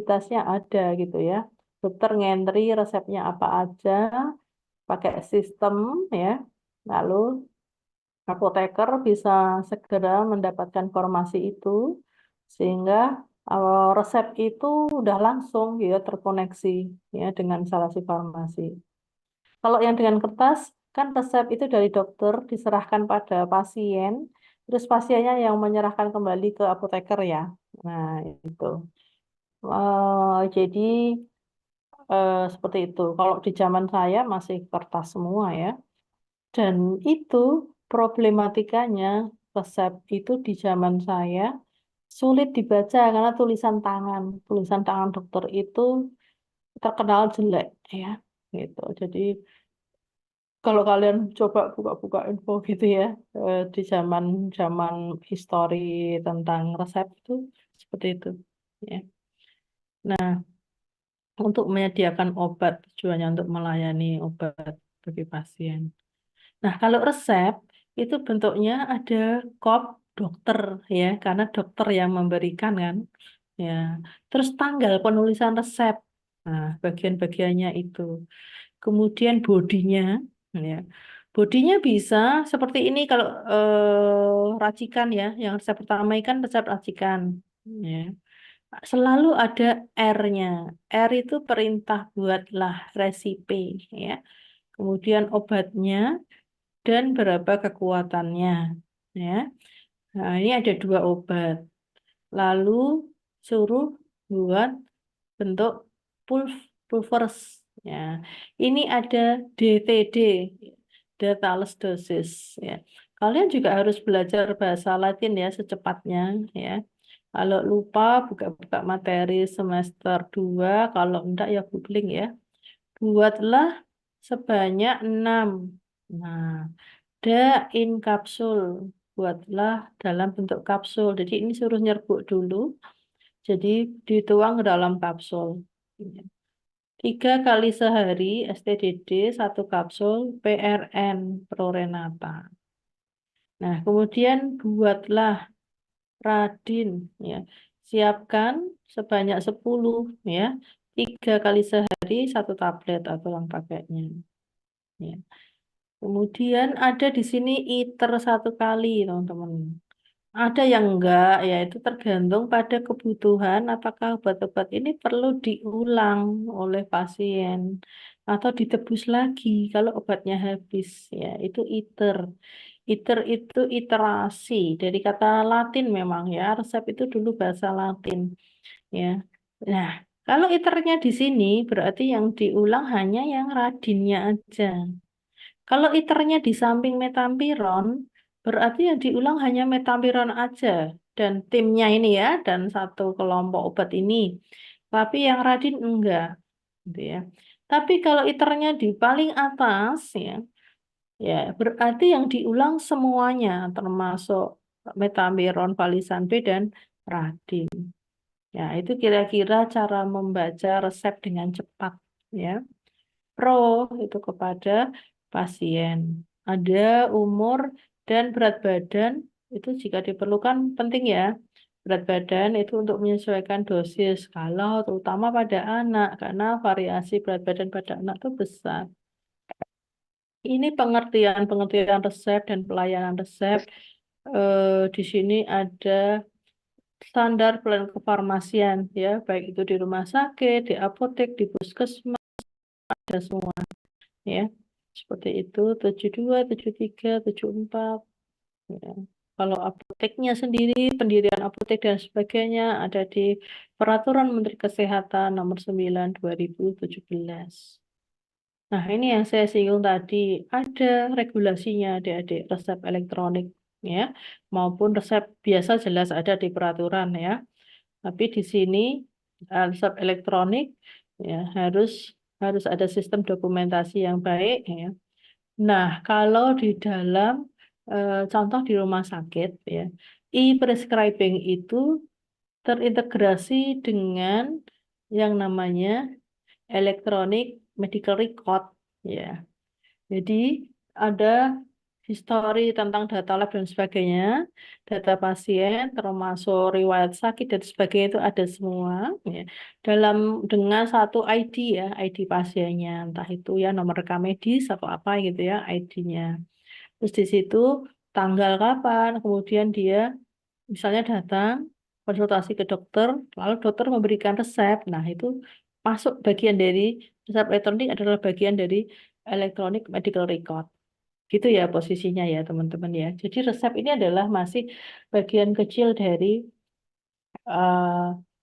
fasilitasnya ada gitu ya. Dokter ngentri resepnya apa aja, pakai sistem ya. Lalu apoteker bisa segera mendapatkan informasi itu sehingga resep itu udah langsung ya terkoneksi ya dengan instalasi farmasi. Kalau yang dengan kertas kan resep itu dari dokter diserahkan pada pasien, terus pasiennya yang menyerahkan kembali ke apoteker ya. Nah, itu. Jadi seperti itu. Kalau di zaman saya masih kertas semua ya. Dan itu problematikanya resep itu di zaman saya sulit dibaca karena tulisan tangan. Tulisan tangan dokter itu terkenal jelek ya. Gitu. Jadi kalau kalian coba buka-buka info gitu ya di zaman zaman histori tentang resep itu seperti itu. Ya. Nah, untuk menyediakan obat tujuannya untuk melayani obat bagi pasien. Nah, kalau resep itu bentuknya ada kop dokter ya, karena dokter yang memberikan kan. Ya. Terus tanggal penulisan resep. Nah, bagian-bagiannya itu. Kemudian bodinya ya. Bodinya bisa seperti ini kalau racikan ya. Yang resep pertama kan resep racikan ya. Selalu ada R-nya. R itu perintah buatlah resipe ya. Kemudian obatnya dan berapa kekuatannya ya. Nah, ini ada 2 obat. Lalu suruh buat bentuk pulvers ya. Ini ada DTD, Detailed Dosis ya. Kalian juga harus belajar bahasa Latin ya secepatnya ya. Kalau lupa buka-buka materi semester 2, kalau enggak ya googling ya. Buatlah sebanyak 6. Nah, da in kapsul. Buatlah dalam bentuk kapsul. Jadi ini suruh nyerbuk dulu. Jadi dituang ke dalam kapsul. 3 kali sehari STDD 1 kapsul PRN Prorenata. Nah, kemudian buatlah Radin ya. Siapkan sebanyak 10 ya. 3 kali sehari 1 tablet atau yang pakainya. Ya. Kemudian ada di sini ITER 1 kali, teman-teman. Ada yang enggak, ya itu tergantung pada kebutuhan apakah obat-obat ini perlu diulang oleh pasien atau ditebus lagi kalau obatnya habis. Ya, itu ITER. ITER itu iterasi dari kata Latin memang ya. Resep itu dulu bahasa Latin ya. Nah, kalau iternya di sini berarti yang diulang hanya yang radinnya aja. Kalau iternya di samping metampiron, berarti yang diulang hanya metampiron aja. Dan timnya ini ya, dan 1 kelompok obat ini. Tapi yang radin enggak. Gitu ya. Tapi kalau iternya di paling atas, ya berarti yang diulang semuanya, termasuk metampiron, valisan B, dan radin. Ya, itu kira-kira cara membaca resep dengan cepat. Ya. Pro itu kepada pasien. Ada umur dan berat badan itu jika diperlukan penting ya. Berat badan itu untuk menyesuaikan dosis kalau terutama pada anak karena variasi berat badan pada anak itu besar. Ini pengertian resep dan pelayanan resep. Di sini ada standar pelayanan kefarmasian ya, baik itu di rumah sakit, di apotek, di puskesmas, ada semua. Ya, seperti itu 72, 73, 74. Ya. Kalau apoteknya sendiri, pendirian apotek dan sebagainya ada di Peraturan Menteri Kesehatan Nomor 9 2017. Nah, ini yang saya singgung tadi, ada regulasinya adik-adik resep elektronik ya, maupun resep biasa jelas ada di peraturan ya. Tapi di sini resep elektronik ya harus ada sistem dokumentasi yang baik ya. Nah, kalau di dalam contoh di rumah sakit ya, e-prescribing itu terintegrasi dengan yang namanya electronic medical record ya. Jadi ada histori tentang data lab dan sebagainya, data pasien, termasuk riwayat sakit dan sebagainya itu ada semua, ya. Dalam dengan satu ID ya, ID pasiennya, entah itu ya nomor rekam medis atau apa gitu ya, ID-nya. Terus di situ tanggal kapan, kemudian dia misalnya datang konsultasi ke dokter, lalu dokter memberikan resep. Nah, itu masuk bagian dari resep elektronik adalah bagian dari electronic medical record. Gitu ya posisinya ya teman-teman ya. Jadi resep ini adalah masih bagian kecil dari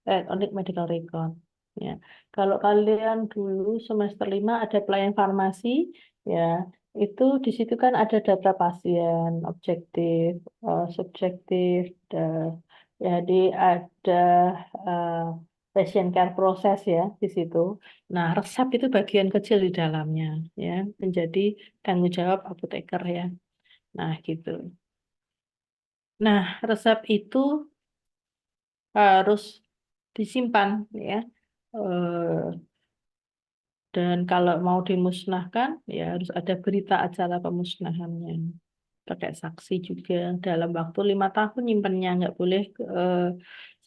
electronic medical record. Ya. Kalau kalian dulu semester 5 ada pelayan farmasi, ya itu di situ kan ada data pasien, objektif, subjektif, jadi ada eh, patient care process ya di situ. Nah, resep itu bagian kecil di dalamnya, ya, menjadi tanggung jawab apoteker ya. Nah, gitu. Nah, resep itu harus disimpan ya. Eh, dan kalau mau dimusnahkan, ya harus ada berita acara pemusnahannya. Pakai saksi juga dalam waktu 5 tahun nyimpennya, nggak boleh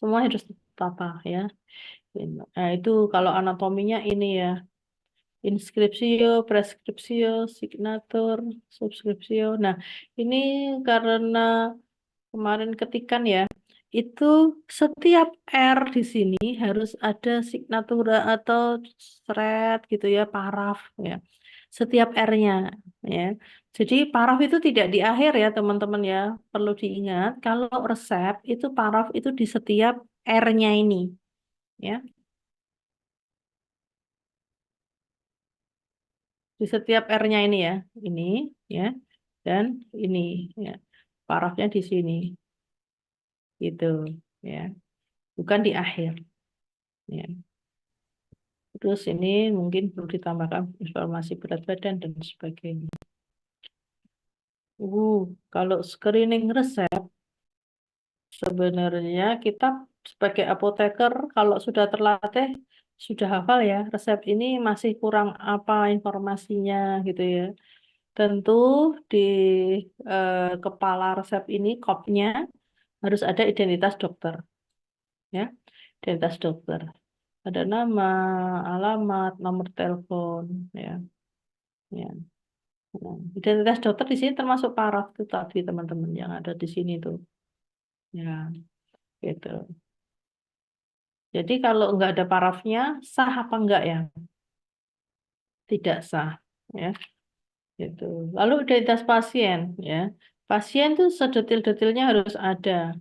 semua harus tertata ya. Nah, itu kalau anatominya ini ya, inskripsio, preskripsio, signatur, subskripsio. Nah, ini karena kemarin ketikan ya, itu setiap R di sini harus ada signatura atau thread gitu ya, paraf ya. Setiap R-nya ya. Jadi paraf itu tidak di akhir ya teman-teman ya. Perlu diingat kalau resep itu paraf itu di setiap R-nya ini ya. Di setiap R-nya ini ya. Ini ya dan ini ya. Parafnya di sini gitu ya. Bukan di akhir ya. Terus ini mungkin perlu ditambahkan informasi berat badan dan sebagainya. Uh, Kalau screening resep, sebenarnya kita sebagai apoteker kalau sudah terlatih, sudah hafal ya, resep ini masih kurang apa informasinya gitu ya. Tentu di kepala resep ini, kopnya, harus ada identitas dokter. Ya, identitas dokter. Ada nama, alamat, nomor telepon, ya. Ya. Nah, identitas dokter di sini termasuk paraf itu tadi teman-teman yang ada di sini tuh. Ya, gitu. Jadi kalau nggak ada parafnya, sah apa enggak ya? Tidak sah. Ya, gitu. Lalu identitas pasien, ya. Pasien tuh sedetil-detilnya harus ada.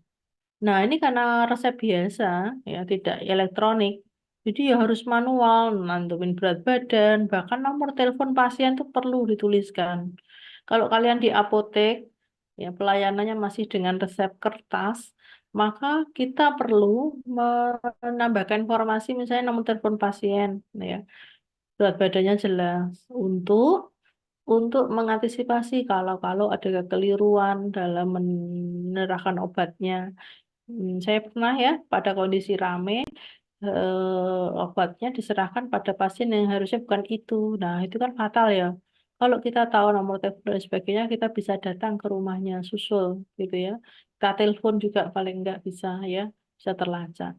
Nah, ini karena resep biasa, ya, tidak elektronik. Jadi ya harus manual, nantumin berat badan, bahkan nomor telepon pasien tuh perlu dituliskan. Kalau kalian di apotek, ya pelayanannya masih dengan resep kertas, maka kita perlu menambahkan informasi misalnya nomor telepon pasien, ya, berat badannya jelas untuk mengantisipasi kalau ada kekeliruan dalam menyerahkan obatnya. Saya pernah ya pada kondisi rame obatnya diserahkan pada pasien yang harusnya bukan itu. Nah, itu kan fatal ya. Kalau kita tahu nomor telepon dan sebagainya, kita bisa datang ke rumahnya, susul gitu ya. Kita telepon juga paling nggak bisa ya, bisa terlacak.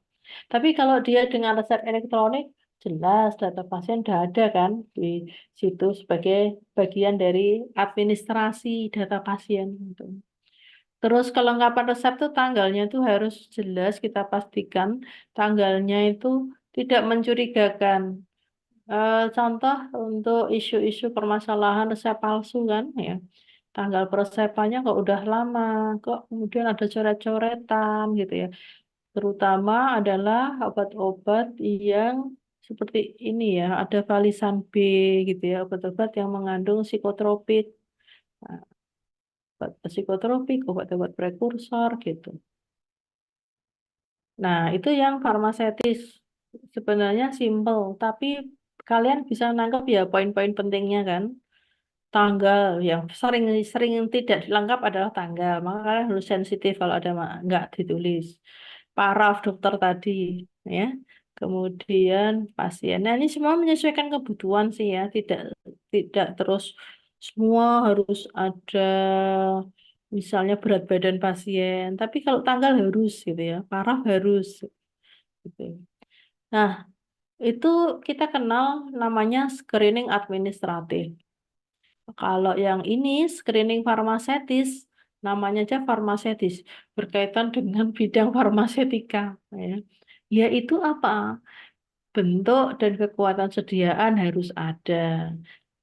Tapi kalau dia dengan resep elektronik, jelas data pasien sudah ada kan di situ sebagai bagian dari administrasi data pasien. Gitu. Terus kelengkapan resep tuh tanggalnya tuh harus jelas kita pastikan tanggalnya itu tidak mencurigakan. Contoh untuk isu-isu permasalahan resep palsu kan ya. Tanggal peresepannya kok udah lama, kok kemudian ada coret-coretan gitu ya. Terutama adalah obat-obat yang seperti ini ya, ada valisan B gitu ya, obat-obat yang mengandung psikotropik. Nah, obat psikotropik, obat-obat prekursor gitu. Nah, itu yang farmaseutis. Sebenarnya simple, tapi kalian bisa nangkep ya poin-poin pentingnya kan. Tanggal yang sering sering tidak dilengkap adalah tanggal. Maka kalian harus sensitif kalau ada nggak ditulis. Paraf dokter tadi, ya. Kemudian pasien. Nah, ini semua menyesuaikan kebutuhan sih ya, tidak tidak terus. semua harus ada misalnya berat badan pasien, tapi kalau tanggal harus gitu ya, paraf harus gitu. Nah, itu kita kenal namanya screening administratif. Kalau yang ini screening farmaseutis, namanya aja farmaseutis, berkaitan dengan bidang farmasetika. Ya. Yaitu apa? Bentuk dan kekuatan sediaan harus ada.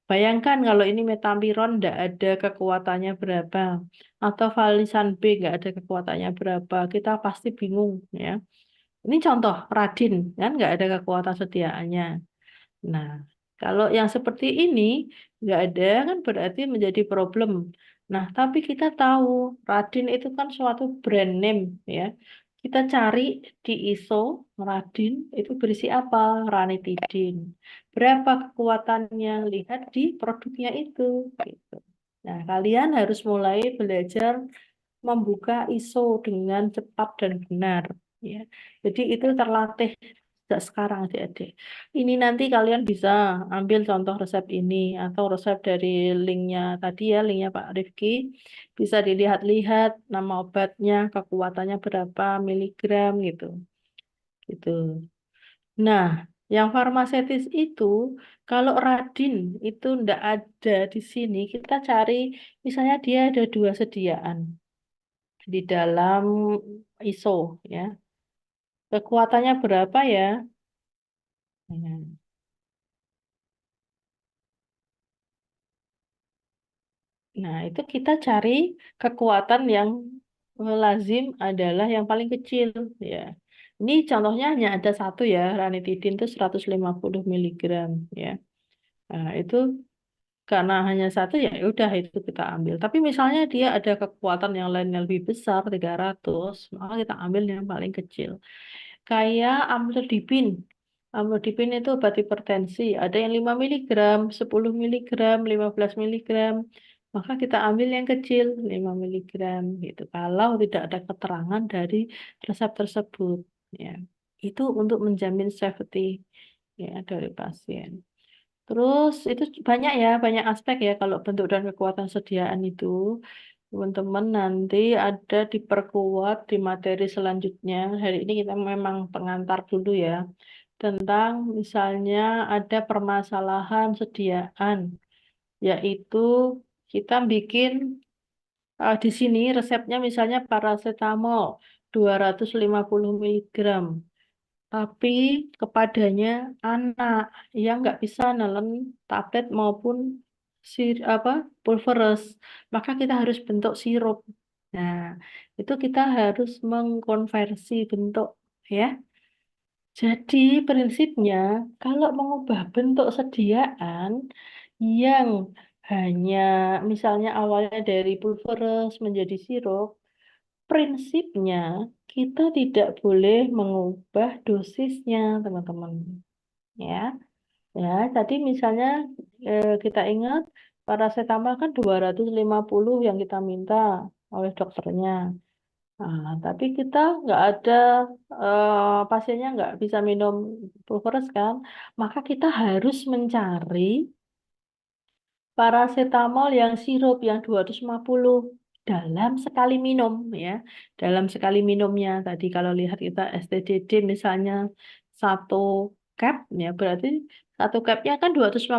Bayangkan kalau ini metampiron tidak ada kekuatannya berapa, atau valisan B nggak ada kekuatannya berapa, kita pasti bingung ya. Ini contoh Radin kan nggak ada kekuatan sediaannya. Nah, kalau yang seperti ini nggak ada kan berarti menjadi problem. Nah, tapi kita tahu Radin itu kan suatu brand name ya. Kita cari di ISO Radin itu berisi apa? Ranitidin. Berapa kekuatannya? Lihat di produknya itu. Gitu. Nah, kalian harus mulai belajar membuka ISO dengan cepat dan benar. Ya. Jadi itu terlatih sejak sekarang adik-adik. Ini nanti kalian bisa ambil contoh resep ini atau resep dari linknya tadi ya, linknya Pak Rifki. Bisa dilihat-lihat nama obatnya, kekuatannya berapa miligram gitu. Gitu. Nah, yang farmaseutis itu kalau Radin itu ndak ada di sini, kita cari misalnya dia ada dua sediaan di dalam ISO ya. Kekuatannya berapa ya? Nah, nah, itu kita cari kekuatan yang lazim adalah yang paling kecil ya. Ini contohnya hanya ada satu ya, ranitidin itu 150 miligram ya. Nah, itu karena hanya satu ya udah itu kita ambil. Tapi misalnya dia ada kekuatan yang lain yang lebih besar 300, maka kita ambil yang paling kecil. Kayak amlodipin. Amlodipin itu obat hipertensi. Ada yang 5 miligram, 10 miligram, 15 miligram. Maka kita ambil yang kecil, 5 miligram gitu. Kalau tidak ada keterangan dari resep tersebut. Ya. Itu untuk menjamin safety ya dari pasien. Terus itu banyak ya, banyak aspek ya kalau bentuk dan kekuatan sediaan itu. Teman-teman nanti ada diperkuat di materi selanjutnya. Hari ini kita memang pengantar dulu ya. Tentang misalnya ada permasalahan sediaan, yaitu kita bikin di sini resepnya misalnya paracetamol 250 miligram. Tapi kepadanya anak yang nggak bisa nelen tablet maupun apa pulveres, maka kita harus bentuk sirup. Nah, itu kita harus mengkonversi bentuk ya. Jadi prinsipnya kalau mengubah bentuk sediaan yang hanya misalnya awalnya dari pulveres menjadi sirup, prinsipnya kita tidak boleh mengubah dosisnya, teman-teman. Ya, ya. Tadi misalnya kita ingat paracetamol kan 250 yang kita minta oleh dokternya. Nah, tapi kita nggak ada pasiennya nggak bisa minum pulveres kan, maka kita harus mencari paracetamol yang sirup yang 250 dalam sekali minum ya. Dalam sekali minumnya tadi kalau lihat kita STDD misalnya satu cap ya berarti satu capnya kan 250.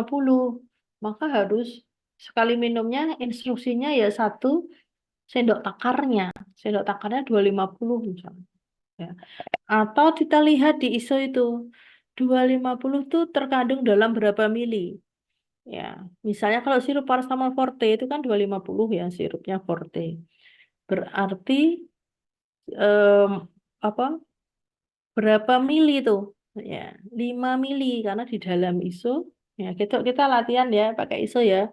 Maka harus sekali minumnya instruksinya ya satu sendok takarnya. Sendok takarnya 250 misalnya. Ya. Atau kita lihat di ISO itu 250 itu terkandung dalam berapa mili. Ya, misalnya kalau sirup paracetamol forte itu kan 250 ya sirupnya forte. Berarti em, apa berapa mili itu? Ya, 5 mili karena di dalam ISO ya kita latihan ya pakai ISO ya.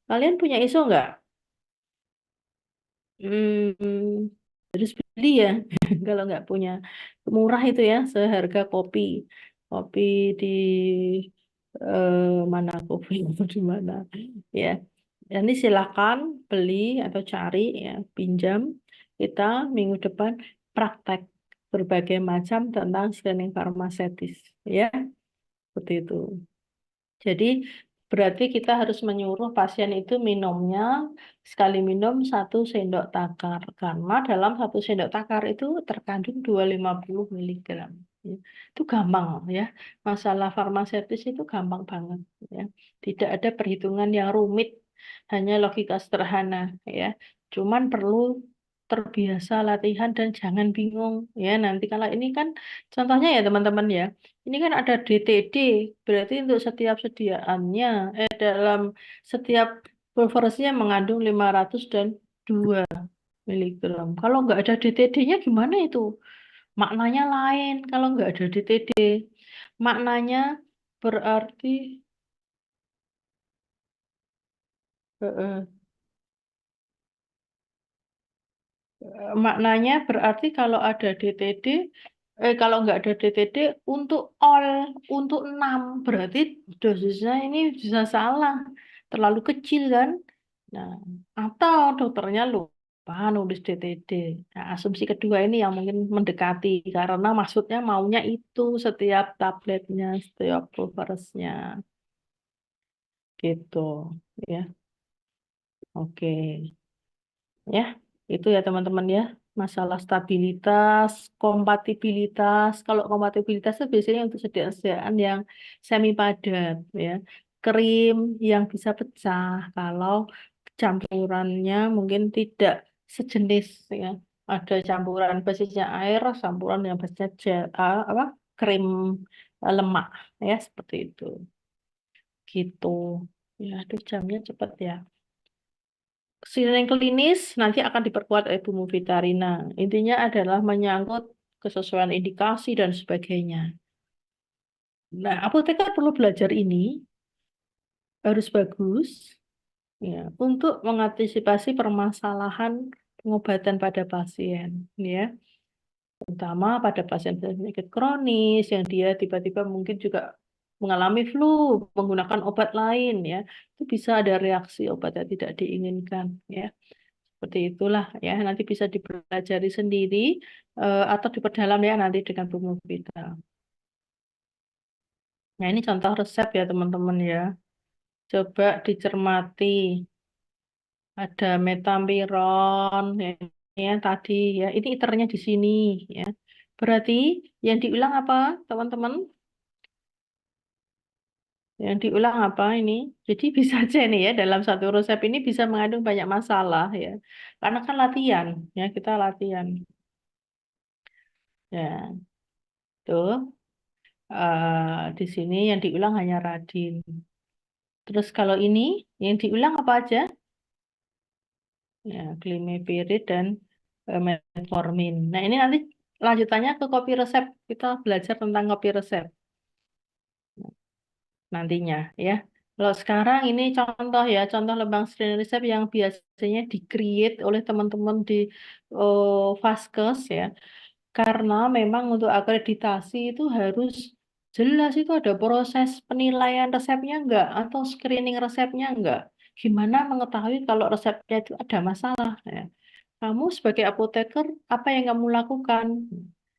Kalian punya ISO nggak? Hmm, harus beli ya kalau nggak punya. Murah itu ya seharga kopi. Kopi di mana kopi itu di mana ya. Ini silakan beli atau cari ya, pinjam. Kita minggu depan praktek berbagai macam tentang screening farmaseutis ya, seperti itu. Jadi berarti kita harus menyuruh pasien itu minumnya sekali minum 1 sendok takar. Karena dalam 1 sendok takar itu terkandung 250 mg. Ya. Itu gampang ya. Masalah farmaseutis itu gampang banget ya. Tidak ada perhitungan yang rumit, hanya logika sederhana ya. Cuman perlu terbiasa latihan dan jangan bingung ya. Nanti kalau ini kan contohnya ya teman-teman ya. Ini kan ada DTD, berarti untuk setiap sediaannya, dalam setiap pulversnya mengandung 500 dan 2 mg. Kalau nggak ada DTD-nya gimana itu? Maknanya lain kalau nggak ada DTD. Maknanya berarti, eh, eh, maknanya berarti kalau ada DTD, kalau nggak ada DTD untuk all, untuk 6 berarti dosisnya ini bisa salah, terlalu kecil kan? Nah, atau dokternya lupa nulis DTD. Nah, asumsi kedua ini yang mungkin mendekati karena maksudnya maunya itu setiap tabletnya, setiap pulversnya, gitu ya. Oke. Ya, itu ya teman-teman ya. Masalah stabilitas, kompatibilitas. Kalau kompatibilitas itu biasanya untuk sediaan yang semi padat ya. Krim yang bisa pecah kalau campurannya mungkin tidak sejenis ya. Ada campuran basisnya air, campuran yang basisnya apa? Krim lemak ya seperti itu. Gitu. Ya, aduh jamnya cepat ya. Screening klinis nanti akan diperkuat oleh bumbu vitarina. Intinya adalah menyangkut kesesuaian indikasi dan sebagainya. Nah, apoteker perlu belajar ini, harus bagus, ya, untuk mengantisipasi permasalahan pengobatan pada pasien, ya, terutama pada pasien penyakit kronis yang dia tiba-tiba mungkin juga mengalami flu, menggunakan obat lain, ya, itu bisa ada reaksi obat yang tidak diinginkan, ya. Seperti itulah ya, nanti bisa dipelajari sendiri atau diperdalam ya nanti dengan buku kita. Nah, ini contoh resep ya teman-teman ya. Coba dicermati. Ada metampiron ya, ya tadi ya. Ini iternya di sini ya. Berarti yang diulang apa teman-teman? Yang diulang apa ini? Jadi bisa aja nih ya dalam satu resep ini bisa mengandung banyak masalah ya. Karena kan latihan ya, kita latihan. Ya, tuh. Di sini yang diulang hanya radin. Terus kalau ini yang diulang apa aja? Ya, glimepiride dan metformin. Nah, ini nanti lanjutannya ke kopi resep. Kita belajar tentang kopi resep nantinya ya. Kalau sekarang ini contoh ya, contoh lembang screening resep yang biasanya di-create oleh teman-teman di Vaskes ya. Karena memang untuk akreditasi itu harus jelas itu ada proses penilaian resepnya enggak atau screening resepnya enggak. Gimana mengetahui kalau resepnya itu ada masalah ya. Kamu sebagai apoteker, apa yang kamu lakukan?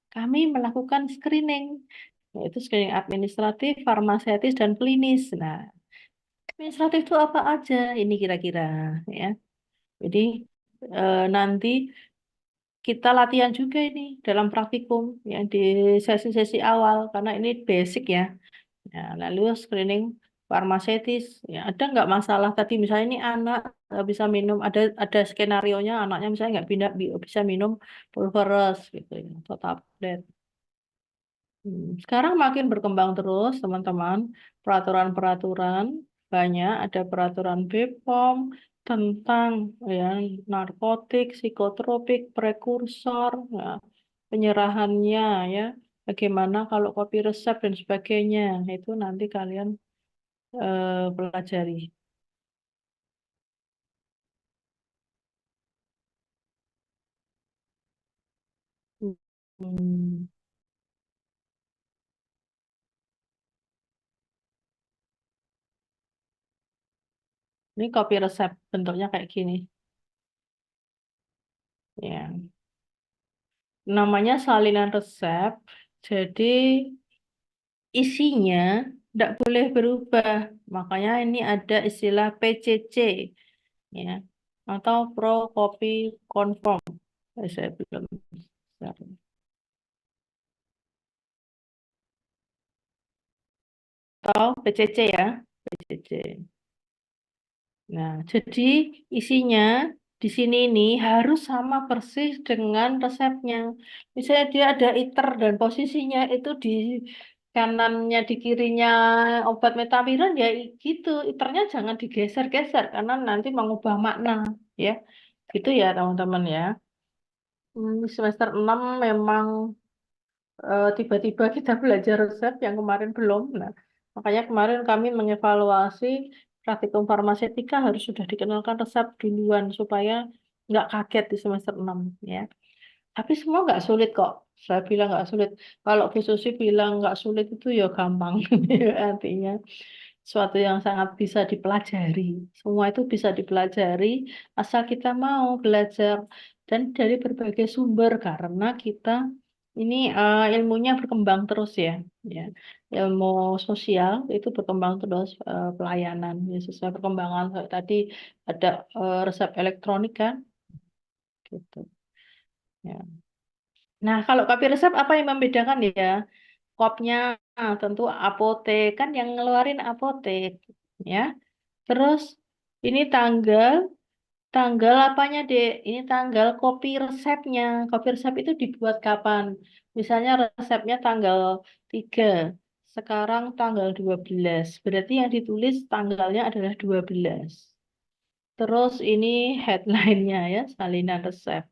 Kami melakukan screening, yaitu screening administratif, farmaseutis, dan klinis. Nah, administratif itu apa aja? Ini kira-kira ya. Jadi nanti kita latihan juga ini dalam praktikum yang di sesi-sesi awal karena ini basic ya. Ya, lalu screening farmaseutis ya ada nggak masalah tadi misalnya ini anak nggak bisa minum ada skenario-nya anaknya misalnya nggak bisa minum pulveres gitu ya atau tablet. Sekarang makin berkembang terus teman-teman peraturan-peraturan banyak ada peraturan BPOM tentang ya narkotik, psikotropik, prekursor, ya, penyerahannya ya, bagaimana kalau kopi resep dan sebagainya. Itu nanti kalian pelajari. Hmm, Ini kopi resep bentuknya kayak gini. Ya, namanya salinan resep. Jadi isinya Tidak boleh berubah. Makanya ini ada istilah PCC, ya, atau Pro Copy Conform. Saya belum. Atau PCC ya, PCC. Nah, jadi isinya di sini ini harus sama persis dengan resepnya. Misalnya dia ada iter dan posisinya itu di kanannya, di kirinya obat metamiron, ya gitu. Iternya jangan digeser-geser karena nanti mengubah makna, ya. Gitu ya, teman-teman ya. Semester 6 memang tiba-tiba kita belajar resep yang kemarin belum. Nah, makanya kemarin kami mengevaluasi praktikum farmasetika harus sudah dikenalkan resep duluan supaya nggak kaget di semester 6 ya. Tapi semua nggak sulit kok. Saya bilang nggak sulit. Kalau Bu Susi bilang nggak sulit itu ya gampang. Artinya suatu yang sangat bisa dipelajari. Semua itu bisa dipelajari asal kita mau belajar dan dari berbagai sumber karena kita ini ilmunya berkembang terus ya. Ya, ilmu sosial itu berkembang terus pelayanan ya, sesuai perkembangan. Kayak tadi ada resep elektronik kan, gitu. Ya. Nah, kalau kopi resep apa yang membedakan ya? Kopnya tentu apotek kan yang ngeluarin apotek ya. Terus ini tanggal tanggal apanya, Dek? Ini tanggal kopi resepnya. Kopi resep itu dibuat kapan? Misalnya resepnya tanggal 3. Sekarang tanggal 12. Berarti yang ditulis tanggalnya adalah 12. Terus ini headline-nya ya, salinan resep.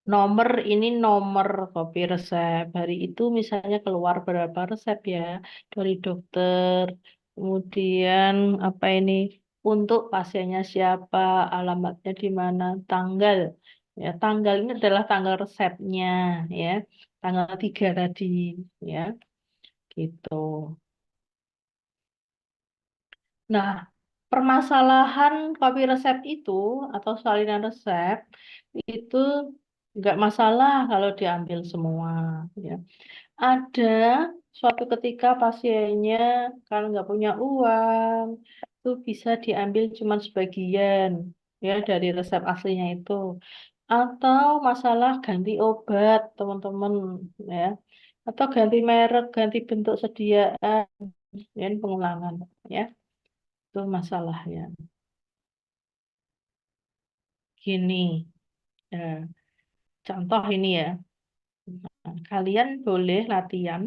Nomor ini nomor kopi resep. Hari itu misalnya keluar berapa resep ya dari dokter. Kemudian apa ini untuk pasiennya siapa, alamatnya di mana, tanggal. Ya, tanggal ini adalah tanggal resepnya ya. Tanggal 3 tadi ya, gitu. Nah, permasalahan kopi resep itu atau salinan resep itu nggak masalah kalau diambil semua ya. Ada suatu ketika pasiennya kalau nggak punya uang itu bisa diambil cuma sebagian ya dari resep aslinya itu. Atau masalah ganti obat teman-teman ya. Atau ganti merek, ganti bentuk sediaan dan pengulangan ya. Itu masalahnya. Gini, eh, contoh ini ya. Nah, kalian boleh latihan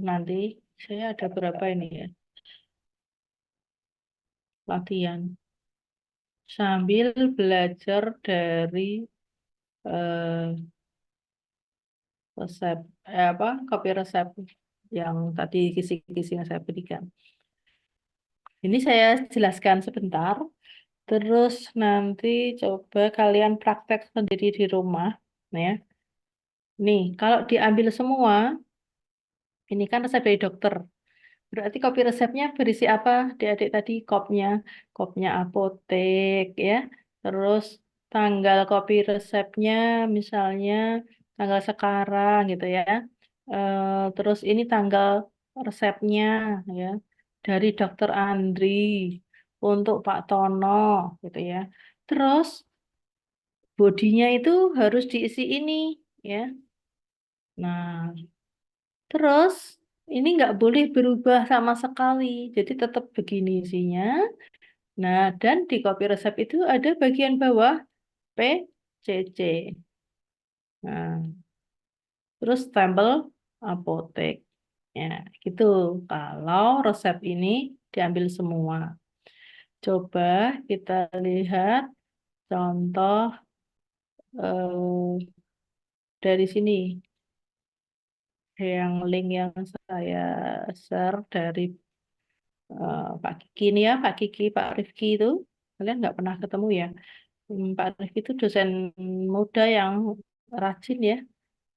nanti saya ada berapa ini ya latihan sambil belajar dari eh, resep apa kopi resep yang tadi kisi-kisi yang saya berikan. Ini saya jelaskan sebentar, terus nanti coba kalian praktek sendiri di rumah, ya. Nih, kalau diambil semua, ini kan resep dari dokter. Berarti kopi resepnya berisi apa? Adik-adik tadi kopnya apotek ya. Terus tanggal kopi resepnya misalnya tanggal sekarang gitu ya. Terus ini tanggal resepnya ya dari Dokter Andri untuk Pak Tono gitu ya. Terus bodinya itu harus diisi ini ya. Nah, terus ini nggak boleh berubah sama sekali. Jadi tetap begini isinya. Nah, dan di kopi resep itu ada bagian bawah PCC. Nah, terus stempel apotek. Ya, gitu. Kalau resep ini diambil semua. Coba kita lihat contoh dari sini. Yang link yang saya share dari Pak Kiki ini ya, Pak Kiki, Pak Rifki itu, kalian nggak pernah ketemu ya. Pak Rifki itu dosen muda yang rajin ya.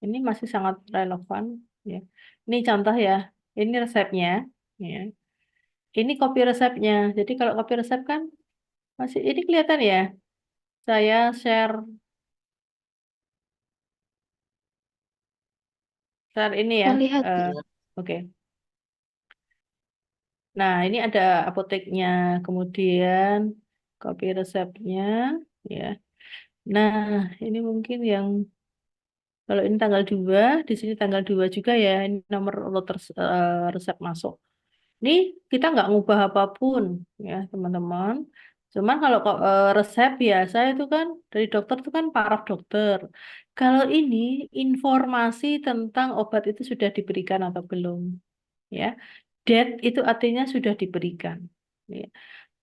Ini masih sangat relevan ya. Ini contoh ya, ini resepnya ya. Ini kopi resepnya. Jadi kalau kopi resep kan masih ini kelihatan ya. Saya share share ini ya. Terlihat, eh, Kak. oke. Nah, ini ada apoteknya, kemudian kopi resepnya, ya. Nah, ini mungkin yang kalau ini tanggal 2, di sini tanggal 2 juga ya, ini nomor urut resep masuk. Ini kita nggak ngubah apapun ya teman-teman. Cuman kalau resep biasa itu kan dari dokter itu kan paraf dokter. Kalau ini informasi tentang obat itu sudah diberikan atau belum ya. Date itu artinya sudah diberikan. Ya.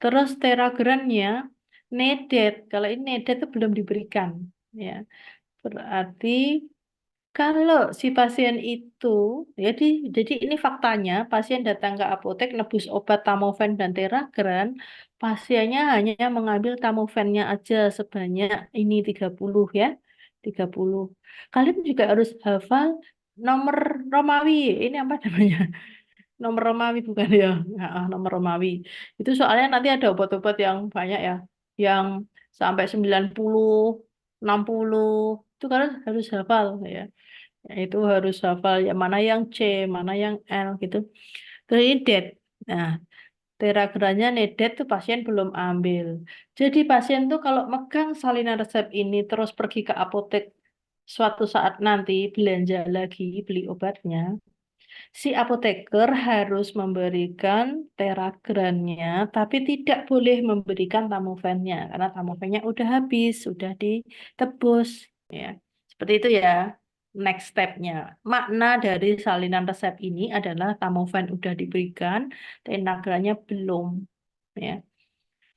Terus teragram-nya nedet. Kalau ini nedet itu belum diberikan ya. Berarti kalau si pasien itu, jadi ini faktanya, pasien datang ke apotek nebus obat Tamoven dan Teragran, pasiennya hanya mengambil Tamovennya aja sebanyak ini 30 ya, 30. Kalian juga harus hafal nomor Romawi, ini apa namanya? Nomor Romawi bukan ya? Nomor Romawi. Itu soalnya nanti ada obat-obat yang banyak ya, yang sampai 90, 60, itu kalian harus hafal ya. Ya, itu harus hafal ya mana yang C, mana yang L gitu. Terus ini DET. Nah, terageranya nedet tuh pasien belum ambil. Jadi pasien tuh kalau megang salinan resep ini terus pergi ke apotek suatu saat nanti belanja lagi beli obatnya, si apoteker harus memberikan teragrannya, tapi tidak boleh memberikan tamovennya karena tamovennya udah habis, sudah ditebus, ya. Seperti itu ya. Next step-nya. Makna dari salinan resep ini adalah tamoven udah diberikan, teragrannya belum, ya.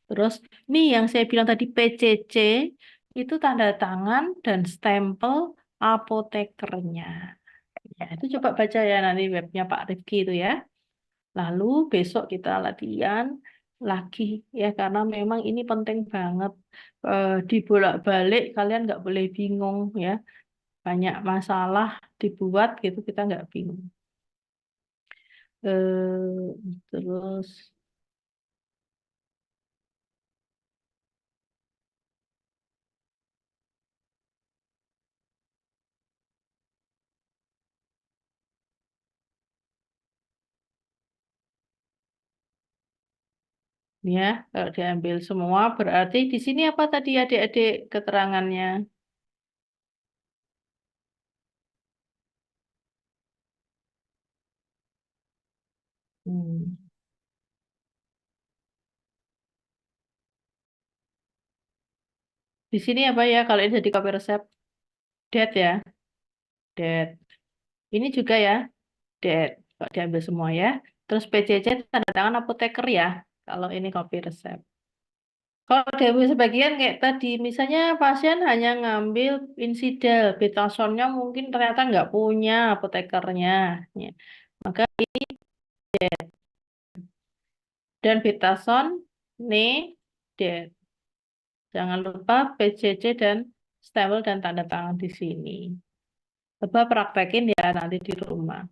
Terus nih yang saya bilang tadi PCC itu tanda tangan dan stempel apotekernya. Ya, itu coba baca ya nanti webnya Pak Rifki itu ya. Lalu besok kita latihan lagi ya karena memang ini penting banget. Dibolak-balik kalian nggak boleh bingung ya. Banyak masalah dibuat gitu kita nggak bingung. Terus ya kalau diambil semua berarti di sini apa tadi adik-adik keterangannya? Hmm. Di sini apa ya kalau ini jadi copy resep? Dead ya, dead. Ini juga ya. Dead. Kalau diambil semua ya. Terus PCC tanda tangan apoteker ya. Kalau ini kopi resep. Kalau diambil sebagian kayak tadi, misalnya pasien hanya ngambil Insidel, betasonnya mungkin ternyata nggak punya apotekernya. Ya. Maka dan betason, ne, dead. Jangan lupa PCC dan stempel dan tanda tangan di sini. Coba praktekin ya nanti di rumah.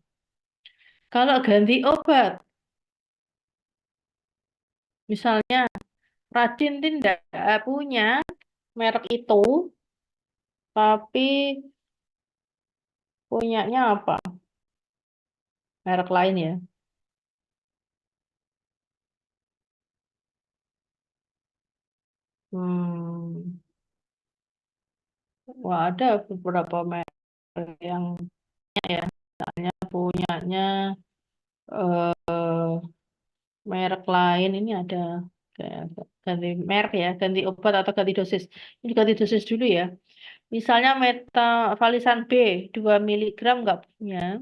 Kalau ganti obat, misalnya Radin tidak punya merek itu, tapi punyanya apa? Merek lain ya. Hmm, wah ada beberapa merek yang punyanya eh, merek lain. Ini ada kayak ganti merek ya, ganti obat atau ganti dosis. Ini ganti dosis dulu ya. Misalnya metavalisan B 2 miligram nggak punya.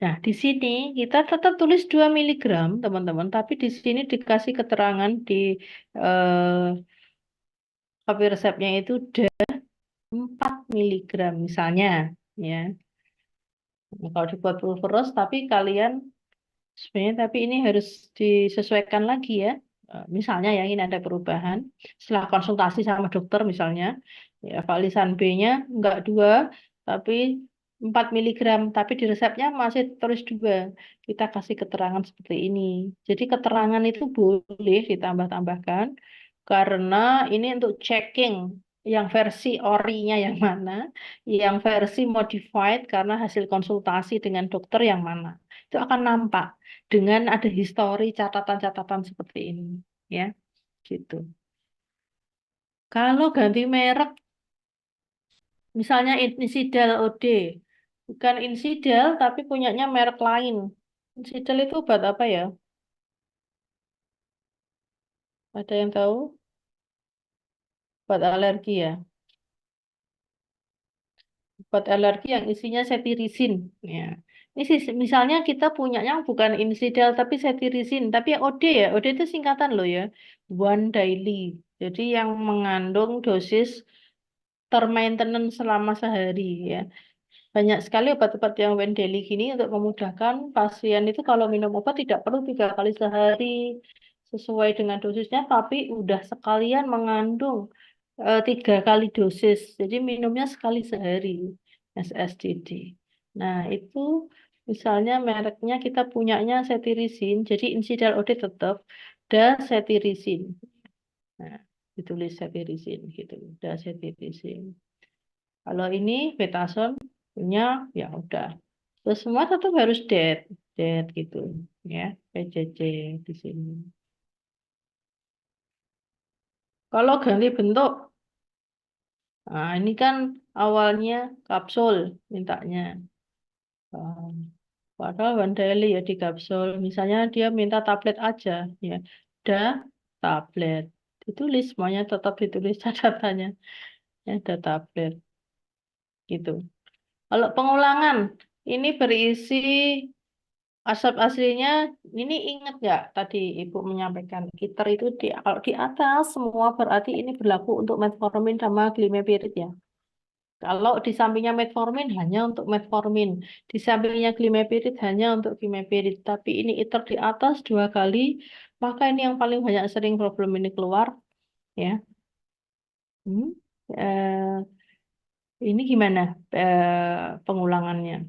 Nah, di sini kita tetap tulis 2 miligram, teman-teman, tapi di sini dikasih keterangan di eh, kopi resepnya itu 4 miligram misalnya ya. Nah, kalau dibuat pulveros tapi kalian sebenarnya tapi ini harus disesuaikan lagi ya. Misalnya ya ini ada perubahan setelah konsultasi sama dokter misalnya ya valisan B-nya enggak 2 tapi 4 miligram tapi di resepnya masih tulis 2. Kita kasih keterangan seperti ini. Jadi keterangan itu boleh ditambah-tambahkan karena ini untuk checking yang versi orinya yang mana, yang versi modified karena hasil konsultasi dengan dokter yang mana. Itu itu akan nampak dengan ada histori catatan-catatan seperti ini, ya, gitu. Kalau ganti merek, misalnya Insidal OD, bukan Insidal tapi punyanya merek lain. Insidal itu obat apa ya? Ada yang tahu? Obat alergi ya. Obat alergi yang isinya cetirizin. Ya. Ini misalnya kita punyanya bukan Insidal tapi cetirizin, tapi yang OD ya. OD itu singkatan loh ya. One daily. Jadi yang mengandung dosis termaintenance selama sehari ya. Banyak sekali obat-obat yang one daily gini untuk memudahkan pasien itu kalau minum obat tidak perlu 3 kali sehari sesuai dengan dosisnya, tapi udah sekalian mengandung 3 kali dosis. Jadi minumnya sekali sehari SSDD. Nah itu misalnya mereknya kita punyanya cetirizin, jadi Insidal OD tetap cetirizin. Nah, ditulis cetirizin gitu, cetirizin. Kalau ini betason punya ya udah. Terus semua tetap harus dead gitu ya, PCC di sini. Kalau ganti bentuk, nah ini kan awalnya kapsul mintanya. Um, Padahal one daily ya di kapsul. Misalnya dia minta tablet aja, ya, udah tablet. Ditulis semuanya tetap ditulis catatannya, ya, ada tablet gitu. Kalau pengulangan, ini berisi asap aslinya, ini ingat nggak tadi Ibu menyampaikan ITER itu kalau di atas semua berarti ini berlaku untuk metformin sama glimepirid ya. Kalau di sampingnya metformin hanya untuk metformin, di sampingnya glimepirid hanya untuk glimepirid. Tapi ini ITER di atas 2 kali, maka ini yang paling banyak sering problem ini keluar ya. Hmm. Eh, ini gimana pengulangannya?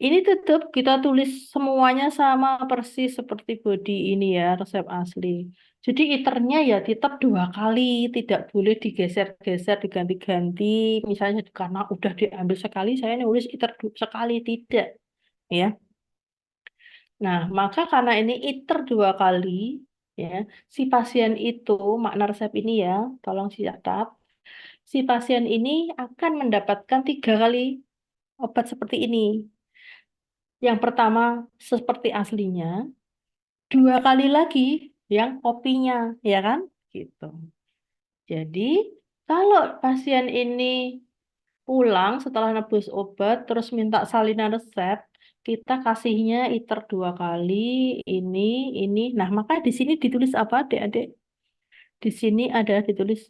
Ini tetap kita tulis semuanya sama persis seperti body ini ya, resep asli. Jadi iternya ya tetap 2 kali, tidak boleh digeser-geser, diganti-ganti. Misalnya karena udah diambil sekali, saya nulis iter sekali, tidak. Ya. Nah, maka karena ini iter 2 kali, ya, si pasien itu, makna resep ini ya, tolong dicatat, si pasien ini akan mendapatkan 3 kali obat seperti ini. Yang pertama seperti aslinya, 2 kali lagi yang kopinya, ya kan? Gitu. Jadi, kalau pasien ini pulang setelah nebus obat, terus minta salinan resep, kita kasihnya ITER 2 kali, ini, ini. Nah, maka di sini ditulis apa, adik-adik? Di sini ada ditulis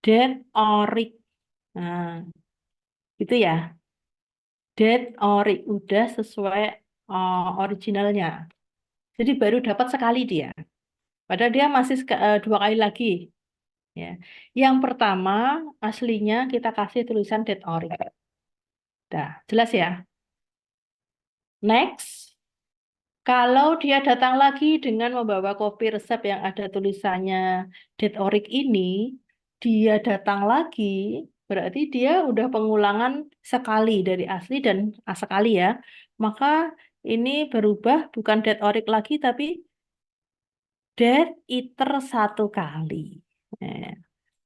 dead oric. Nah, itu ya. Dead oric. Udah sesuai originalnya. Jadi baru dapat sekali dia. Padahal dia masih 2 kali lagi. Ya. Yang pertama aslinya kita kasih tulisan dead ori. Dah, jelas ya. Next, kalau dia datang lagi dengan membawa kopi resep yang ada tulisannya dead oric ini, dia datang lagi, berarti dia udah pengulangan sekali dari asli dan sekali ya. Maka ini berubah bukan dead oric lagi tapi dead iter 1 kali. Nah,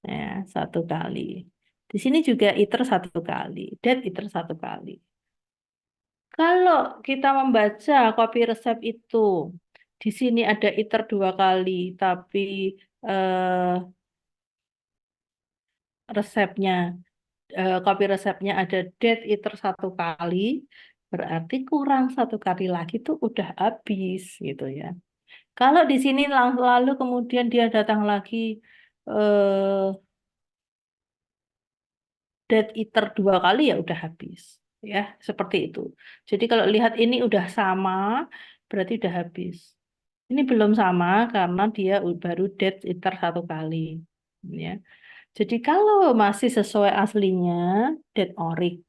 ya, 1 kali. Di sini juga iter 1 kali, dead iter 1 kali. Kalau kita membaca kopi resep itu, di sini ada iter 2 kali, tapi eh, resepnya, kopi resepnya ada dead iter 1 kali, berarti kurang 1 kali lagi tuh udah habis gitu ya. Kalau di sini lalu kemudian dia datang lagi eh, dead eater 2 kali ya udah habis ya seperti itu. Jadi kalau lihat ini udah sama berarti udah habis. Ini belum sama karena dia baru dead eater 1 kali ya. Jadi kalau masih sesuai aslinya dead oric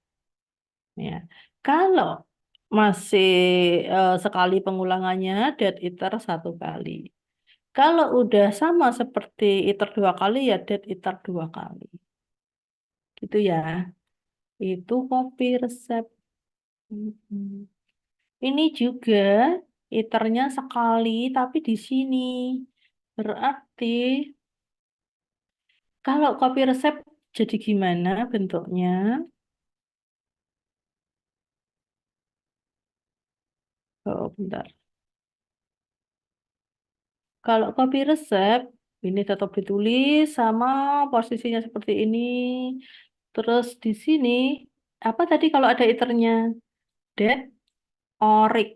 ya. Kalau masih sekali pengulangannya dead eater 1 kali. Kalau udah sama seperti eater 2 kali ya dead eater 2 kali. Gitu ya. Itu kopi resep. Mm-mm. Ini juga iternya sekali, tapi di sini. Berarti kalau kopi resep jadi gimana bentuknya? Oh, bentar. Kalau kopi resep, ini tetap ditulis sama posisinya seperti ini. Terus di sini, apa tadi kalau ada iternya? Det, orik.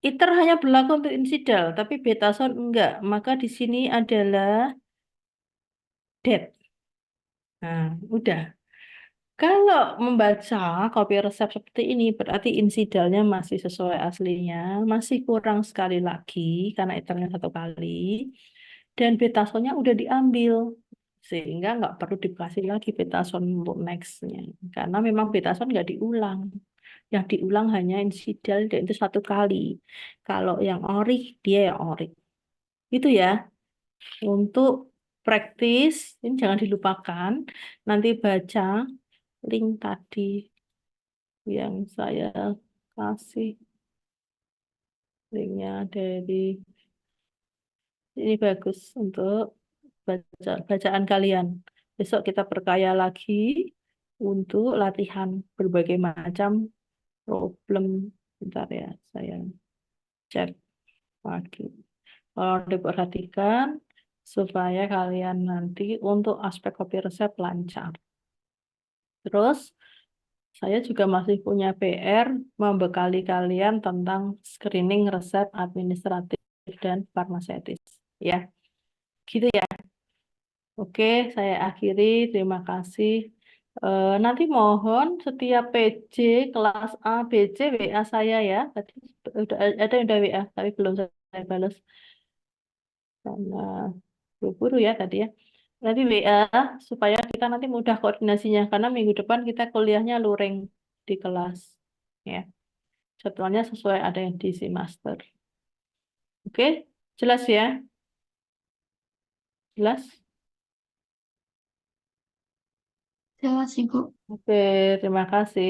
Iter hanya berlaku untuk insidal, tapi betason enggak. Maka di sini adalah det. Nah, udah. Kalau membaca kopi resep seperti ini, berarti insidalnya masih sesuai aslinya, masih kurang sekali lagi karena iternya satu kali, dan betasonnya udah diambil, sehingga nggak perlu dikasih lagi betason untuk nextnya, karena memang betason nggak diulang. Yang diulang hanya insidal dan itu satu kali. Kalau yang ori, dia yang ori. Itu ya, untuk praktis, ini jangan dilupakan, nanti baca link tadi yang saya kasih linknya dari ini bagus untuk bacaan kalian. Besok kita perkaya lagi untuk latihan berbagai macam problem. Bentar ya, saya cek lagi. Kalau diperhatikan supaya kalian nanti untuk aspek copy resep lancar. Terus saya juga masih punya PR membekali kalian tentang screening resep administratif dan farmaseutis. Ya, gitu ya. Oke, saya akhiri. Terima kasih. Nanti mohon setiap PJ kelas A, B, C, WA saya ya. Tadi udah ada yang udah WA, tapi belum saya balas karena buru-buru ya tadi ya. Nanti WA supaya kita nanti mudah koordinasinya karena minggu depan kita kuliahnya luring di kelas. Ya. Jadwalnya sesuai ada yang diisi master. Oke, jelas ya? Jelas? Jelas, Ibu. Oke, terima kasih.